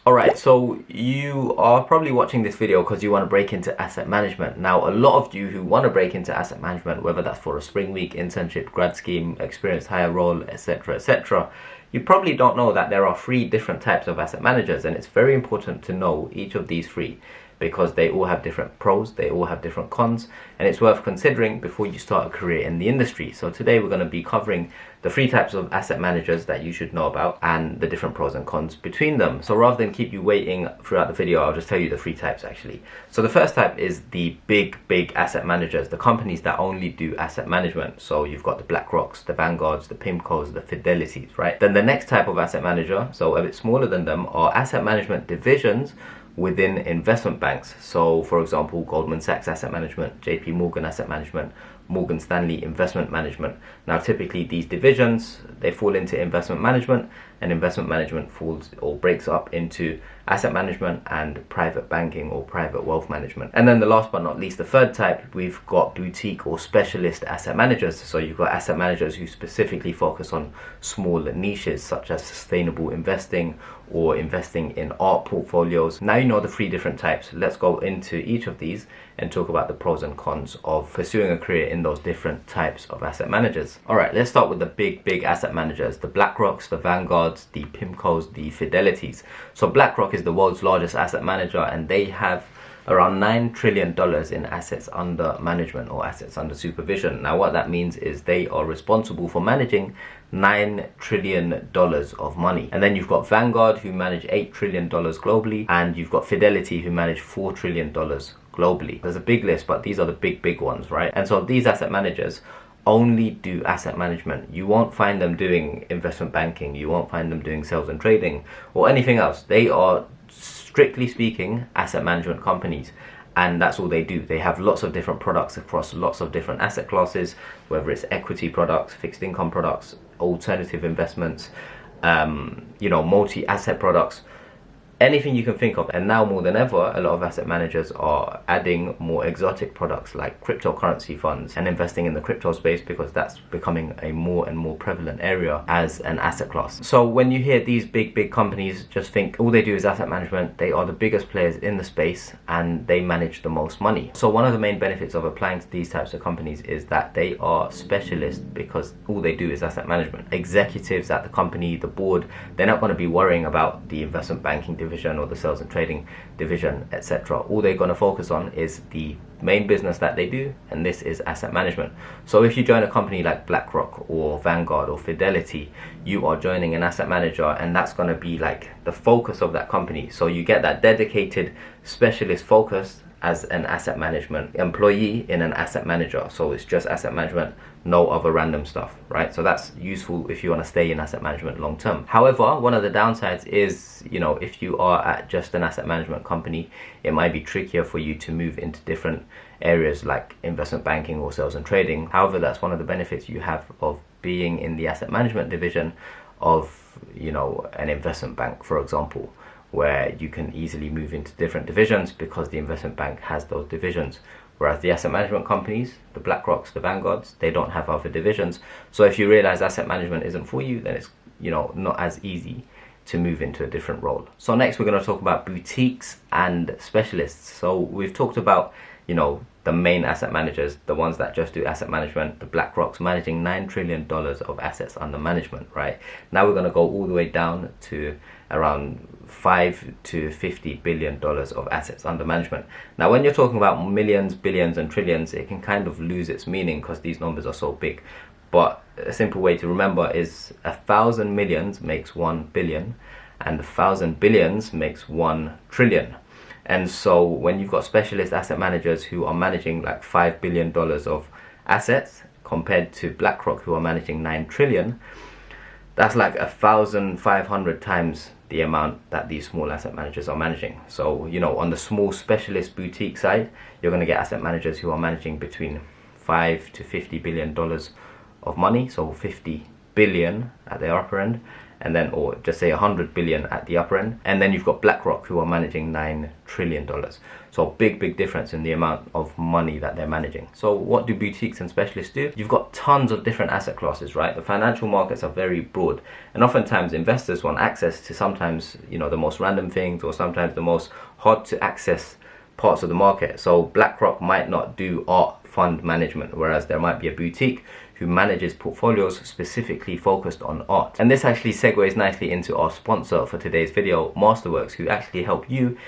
Alright, so you are probably watching this video because you want to break into asset management. Now, a lot of you who want to break into asset management, whether that's for a spring week, internship, grad scheme, experienced hire role, etc., etc., you probably don't know that there are 3 different types of asset managers, and it's very important to know each of these 3 because they all have different pros, they all have different cons, and it's worth considering before you start a career in the industry. So today we're going to be covering the 3 types of asset managers that you should know about and the different pros and cons between them. So rather than keep you waiting throughout the video, I'll just tell you the 3 types actually. So the first type is the big asset managers, the companies that only do asset management. So you've got the BlackRocks, the Vanguards, the PIMCOs, the Fidelities, right? Then the next type of asset manager, so a bit smaller than them, are asset management divisions within investment banks. So for example, Goldman Sachs Asset Management, JP Morgan Asset Management, Morgan Stanley Investment Management. Now typically these divisions, they fall into investment management, and investment management falls or breaks up into asset management and private banking or private wealth management. And then the last but not least, the third type, we've got boutique or specialist asset managers. So you've got asset managers who specifically focus on small niches such as sustainable investing or investing in art portfolios. Now you know the 3 different types. Let's go into each of these and talk about the pros and cons of pursuing a career in those different types of asset managers. Alright, let's start with the big asset managers, the BlackRocks, the Vanguards, the PIMCOs, the Fidelities. So BlackRock is the world's largest asset manager, and they have around $9 trillion in assets under management or assets under supervision. Now what that means is they are responsible for managing $9 trillion of money. And then you've got Vanguard, who manage $8 trillion globally, and you've got Fidelity, who manage $4 trillion globally. There's a big list, but these are the big ones, right? And so these asset managers only do asset management. You won't find them doing investment banking, you won't find them doing sales and trading or anything else. They are, strictly speaking, asset management companies, and that's all they do. They have lots of different products across lots of different asset classes, whether it's equity products, fixed income products, alternative investments, multi-asset products, anything you can think of. And now more than ever, a lot of asset managers are adding more exotic products like cryptocurrency funds and investing in the crypto space because that's becoming a more and more prevalent area as an asset class. So when you hear these big companies, just think all they do is asset management. They are the biggest players in the space and they manage the most money. So one of the main benefits of applying to these types of companies is that they are specialists because all they do is asset management. Executives at the company, the board, they're not going to be worrying about the investment banking division or the sales and trading division, etc. All they're going to focus on is the main business that they do, and this is asset management. So if you join a company like BlackRock or Vanguard or Fidelity, you are joining an asset manager, and that's going to be like the focus of that company. So you get that dedicated specialist focus as an asset management employee in an asset manager. So it's just asset management, no other random stuff, right? So that's useful if you want to stay in asset management long term. However, one of the downsides is, if you are at just an asset management company, it might be trickier for you to move into different areas like investment banking or sales and trading. However, that's one of the benefits you have of being in the asset management division of, an investment bank, for example, where you can easily move into different divisions because the investment bank has those divisions. Whereas the asset management companies, the BlackRocks, the Vanguards, they don't have other divisions. So if you realize asset management isn't for you, then it's not as easy to move into a different role. So next we're going to talk about boutiques and specialists. So we've talked about the main asset managers, the ones that just do asset management, the BlackRocks managing $9 trillion of assets under management, right? Now we're going to go all the way down to around $5 to $50 billion of assets under management. Now when you're talking about millions, billions and trillions, it can kind of lose its meaning because these numbers are so big. But a simple way to remember is 1,000 millions makes 1 billion and 1,000 billions makes 1 trillion. And so when you've got specialist asset managers who are managing like $5 billion of assets compared to BlackRock who are managing 9 trillion, that's like 1,500 times the amount that these small asset managers are managing. So, on the small specialist boutique side, you're going to get asset managers who are managing between $5 to $50 billion of money, so 50 billion at the upper end, and then, or just say 100 billion at the upper end. And then you've got BlackRock who are managing $9 trillion. So big difference in the amount of money that they're managing. So what do boutiques and specialists do? You've got tons of different asset classes, right? The financial markets are very broad, and oftentimes investors want access to sometimes, you know, the most random things, or sometimes the most hard to access parts of the market. So BlackRock might not do art fund management, whereas there might be a boutique who manages portfolios specifically focused on art. And this actually segues nicely into our sponsor for today's video, Masterworks, who actually help you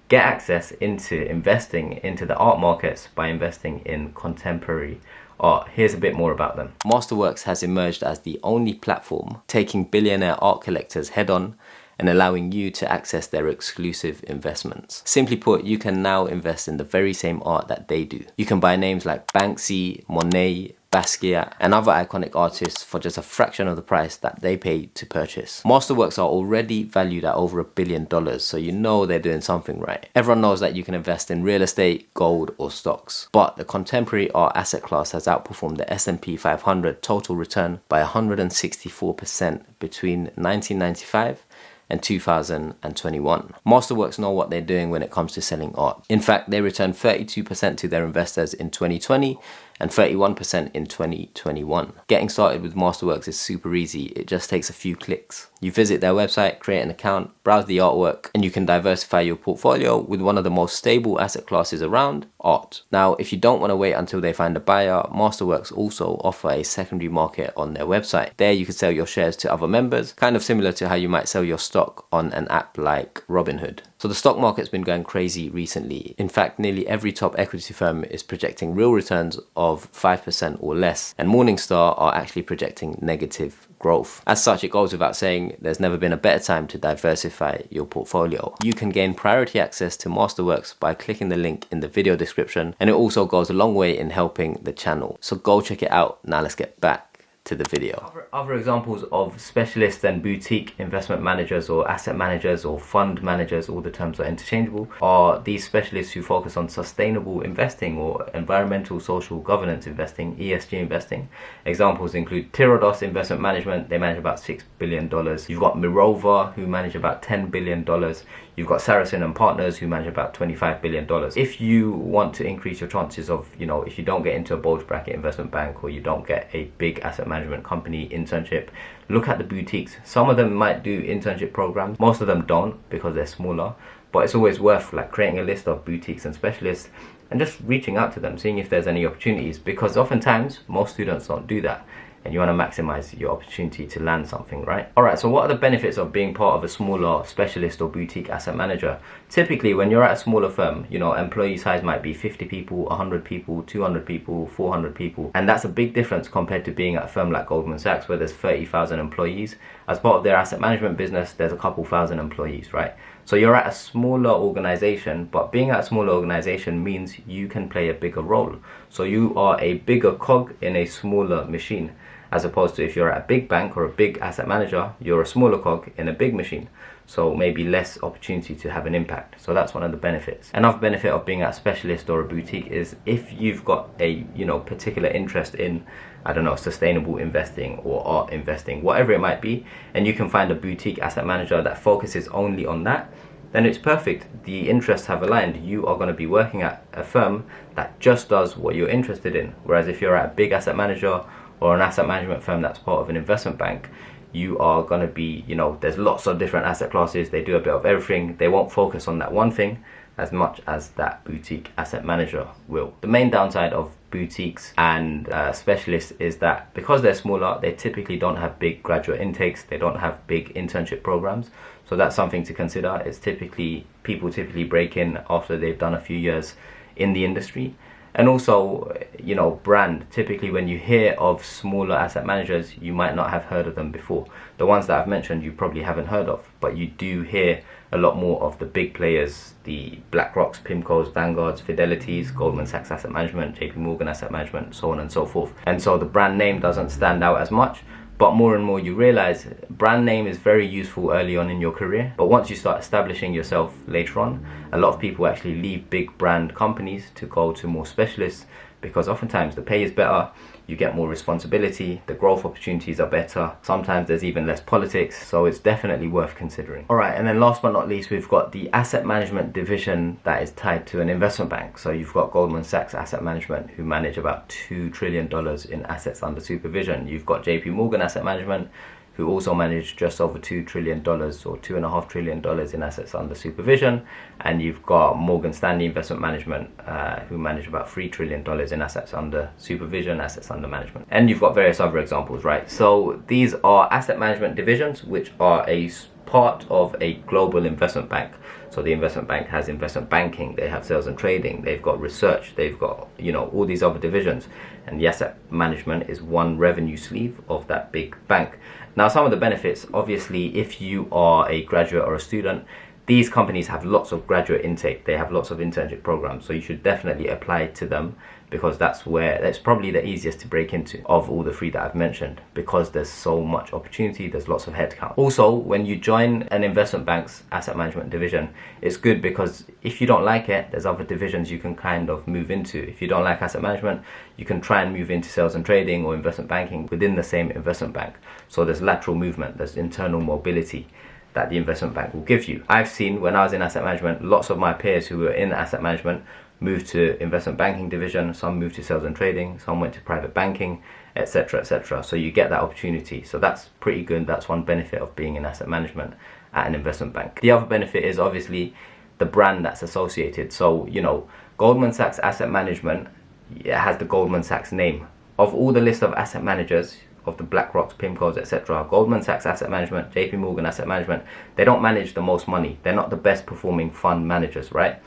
get access into investing into the art markets by investing in contemporary art. Here's a bit more about them. Masterworks has emerged as the only platform taking billionaire art collectors head on and allowing you to access their exclusive investments. Simply put, you can now invest in the very same art that they do. You can buy names like Banksy, Monet, Basquiat, and other iconic artists for just a fraction of the price that they paid to purchase. Masterworks are already valued at over $1 billion, so you know they're doing something right. Everyone knows that you can invest in real estate, gold, or stocks, but the contemporary art asset class has outperformed the S&P 500 total return by 164% between 1995 and 2021. Masterworks know what they're doing when it comes to selling art. In fact, they returned 32% to their investors in 2020 and 31% in 2021. Getting started with Masterworks is super easy. It just takes a few clicks. You visit their website, create an account, browse the artwork, and you can diversify your portfolio with one of the most stable asset classes around, art. Now, if you don't want to wait until they find a buyer, Masterworks also offer a secondary market on their website. There you can sell your shares to other members, kind of similar to how you might sell your stock on an app like Robinhood. So the stock market's been going crazy recently. In fact, nearly every top equity firm is projecting real returns of 5% or less, and Morningstar are actually projecting negative growth. As such, it goes without saying, there's never been a better time to diversify your portfolio. You can gain priority access to Masterworks by clicking the link in the video description, and it also goes a long way in helping the channel. So go check it out. Now let's get back to the video. Other examples of specialist and boutique investment managers or asset managers or fund managers, all the terms are interchangeable, are these specialists who focus on sustainable investing or environmental social governance investing, ESG investing. Examples include Tirodos Investment Management, they manage about $6 billion. You've got Mirova, who manage about $10 billion. You've got Saracen and Partners, who manage about $25 billion. If you want to increase your chances of, you know, if you don't get into a bulge bracket investment bank, or you don't get a big asset management company internship, look at the boutiques. Some of them might do internship programs, most of them don't because they're smaller, but it's always worth like creating a list of boutiques and specialists and just reaching out to them, seeing if there's any opportunities, because oftentimes most students don't do that, and you want to maximize your opportunity to land something, right? Alright, so what are the benefits of being part of a smaller specialist or boutique asset manager? Typically, when you're at a smaller firm, you know, employee size might be 50 people, 100 people, 200 people, 400 people, and that's a big difference compared to being at a firm like Goldman Sachs, where there's 30,000 employees. As part of their asset management business, there's a couple thousand employees, right? So you're at a smaller organization, but being at a smaller organization means you can play a bigger role. So you are a bigger cog in a smaller machine, as opposed to if you're at a big bank or a big asset manager, you're a smaller cog in a big machine. So maybe less opportunity to have an impact. So that's one of the benefits. Another benefit of being at a specialist or a boutique is if you've got a, you know, particular interest in, I don't know, sustainable investing or art investing, whatever it might be, and you can find a boutique asset manager that focuses only on that, then it's perfect. The interests have aligned. You are going to be working at a firm that just does what you're interested in. Whereas if you're at a big asset manager or an asset management firm that's part of an investment bank, you are going to be, you know, there's lots of different asset classes, they do a bit of everything, they won't focus on that one thing as much as that boutique asset manager will. The main downside of boutiques and specialists is that because they're smaller, they typically don't have big graduate intakes, they don't have big internship programs, so that's something to consider. It's typically, people typically break in after they've done a few years in the industry. And also, you know, brand. Typically when you hear of smaller asset managers, you might not have heard of them before. The ones that I've mentioned you probably haven't heard of, but you do hear a lot more of the big players, the BlackRocks, PIMCOs, Vanguards, Fidelities, Goldman Sachs Asset Management, JP Morgan Asset Management, so on and so forth. And so the brand name doesn't stand out as much, but more and more you realize brand name is very useful early on in your career, but once you start establishing yourself later on, a lot of people actually leave big brand companies to go to more specialists, because oftentimes the pay is better, you get more responsibility, the growth opportunities are better, sometimes there's even less politics, so it's definitely worth considering. Alright, and then last but not least, we've got the asset management division that is tied to an investment bank. So you've got Goldman Sachs Asset Management, who manage about $2 trillion in assets under supervision. You've got JP Morgan Asset Management, who also manage just over $2 trillion or $2.5 trillion in assets under supervision. And you've got Morgan Stanley Investment Management, who manage about $3 trillion in assets under supervision, assets under management. And you've got various other examples, right? So these are asset management divisions, which are a part of a global investment bank. So the investment bank has investment banking, they have sales and trading, they've got research, they've got, you know, all these other divisions. And the asset management is one revenue sleeve of that big bank. Now, some of the benefits, obviously, if you are a graduate or a student, these companies have lots of graduate intake. They have lots of internship programs. So you should definitely apply to them, because that's probably the easiest to break into of all the three that I've mentioned, because there's so much opportunity, there's lots of headcount. Also, when you join an investment bank's asset management division, it's good because if you don't like it, there's other divisions you can kind of move into. If you don't like asset management, you can try and move into sales and trading or investment banking within the same investment bank. So there's lateral movement, there's internal mobility that the investment bank will give you. I've seen, when I was in asset management, lots of my peers who were in asset management moved to investment banking division, some moved to sales and trading, some went to private banking, etc, etc. So you get that opportunity. So that's pretty good. That's one benefit of being in asset management at an investment bank. The other benefit is obviously the brand that's associated. So, you know, Goldman Sachs Asset Management, it has the Goldman Sachs name. Of all the list of asset managers, of the BlackRocks, PIMCOs, etc., Goldman Sachs Asset Management, JP Morgan Asset Management, they don't manage the most money. They're not the best performing fund managers, right?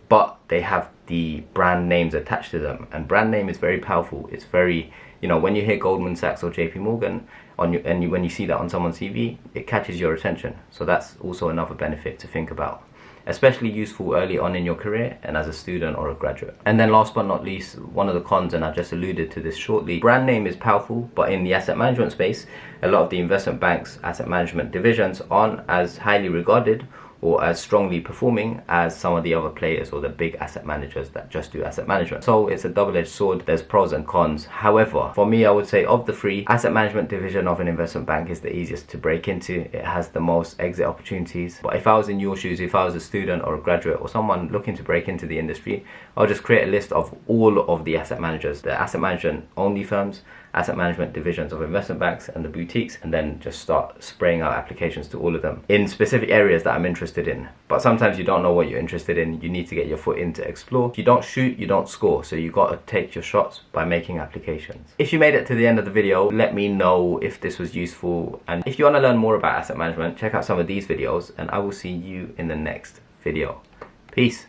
But they have the brand names attached to them, and brand name is very powerful. It's very, you know, when you hear Goldman Sachs or JP Morgan when you see that on someone's CV, it catches your attention. So that's also another benefit to think about, especially useful early on in your career and as a student or a graduate. And then last but not least, one of the cons, and I just alluded to this shortly, brand name is powerful, but in the asset management space, a lot of the investment banks' asset management divisions aren't as highly regarded or as strongly performing as some of the other players or the big asset managers that just do asset management. So it's a double-edged sword. There's pros and cons. However, for me, I would say of the three, asset management division of an investment bank is the easiest to break into. It has the most exit opportunities. But if I was in your shoes, if I was a student or a graduate or someone looking to break into the industry, I'll just create a list of all of the asset managers, the asset management only firms, asset management divisions of investment banks, and the boutiques, and then just start spraying out applications to all of them in specific areas that I'm interested in. But sometimes you don't know what you're interested in. You need to get your foot in to explore. If you don't shoot, you don't score. So you got to take your shots by making applications. If you made it to the end of the video, let me know if this was useful. And if you want to learn more about asset management, check out some of these videos, and I will see you in the next video. Peace.